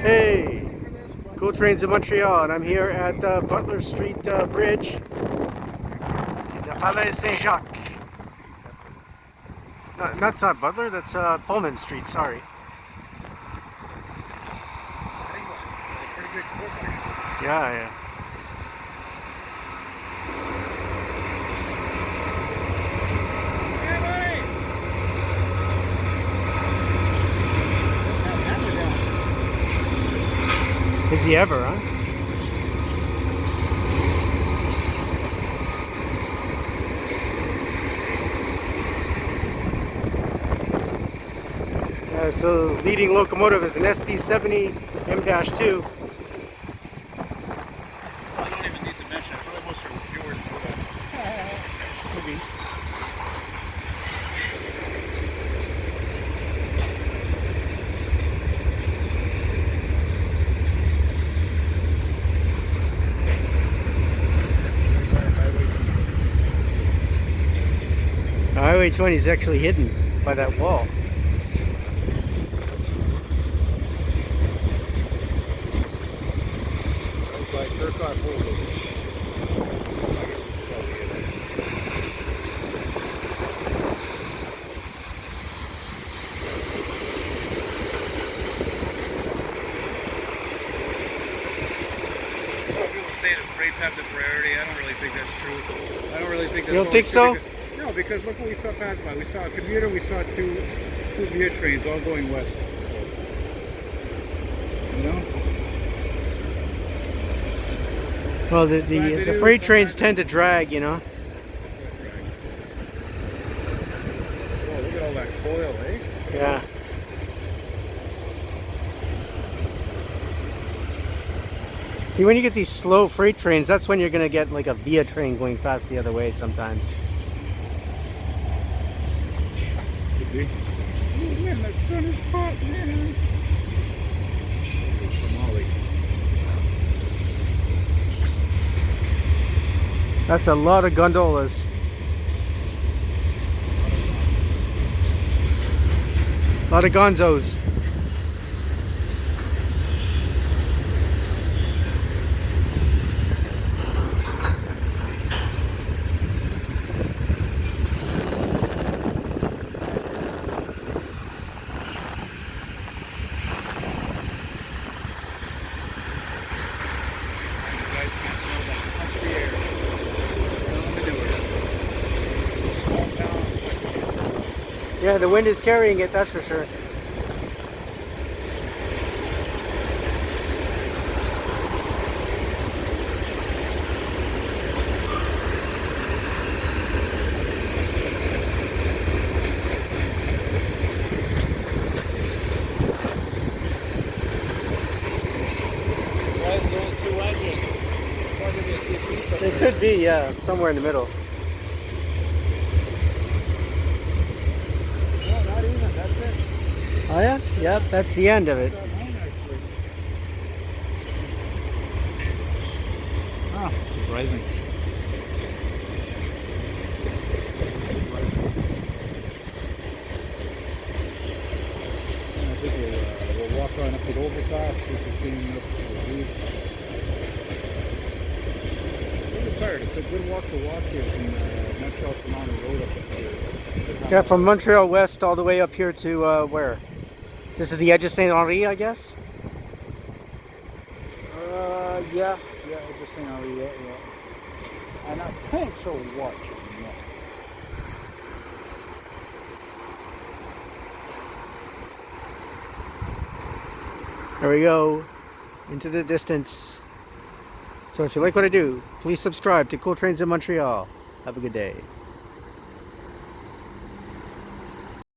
Hey, Cool Trains in Montreal, and I'm here at the Pullman Street Bridge in the Falaise Saint-Jacques. No, that's not Butler, that's Pullman Street, sorry. Pretty good clip. Yeah. Is he ever, huh? So leading locomotive is an SD70M-2. Oh, you don't even need to mention it. Probably most of your viewers know that. Maybe. Highway 20 is actually hidden by that wall. By Turcot Holding. I guess it's probably it. People say that freights have the priority. I don't really think that's true. I don't really think that's. You don't think so? No, because look what we saw pass by. We saw a commuter. We saw two via trains all going west. So, you know. Well, the freight trains tend to drag, you know. Whoa, look at all that coil, eh? Yeah. See, when you get these slow freight trains, that's when you're going to get like a via train going fast the other way sometimes. Could be. Oh man, that sun is hot, man. Somali. That's a lot of gondolas. A lot of gonzos. Yeah, the wind is carrying it, that's for sure. It could be, yeah, somewhere in the middle. Oh yeah? Yep, that's the end of it. Ah, surprising. I think we'll walk on up to the overpass, see if we're seeing up to the roof. I'm tired. It's a good walk to walk here from Montreal to Montreal Road up here. Yeah, from Montreal west all the way up here to where? This is the edge of St Henri, I guess? Yeah, just St Henri, yeah. And I think so watching, yeah. There we go, into the distance. So if you like what I do, please subscribe to Cool Trains in Montreal. Have a good day.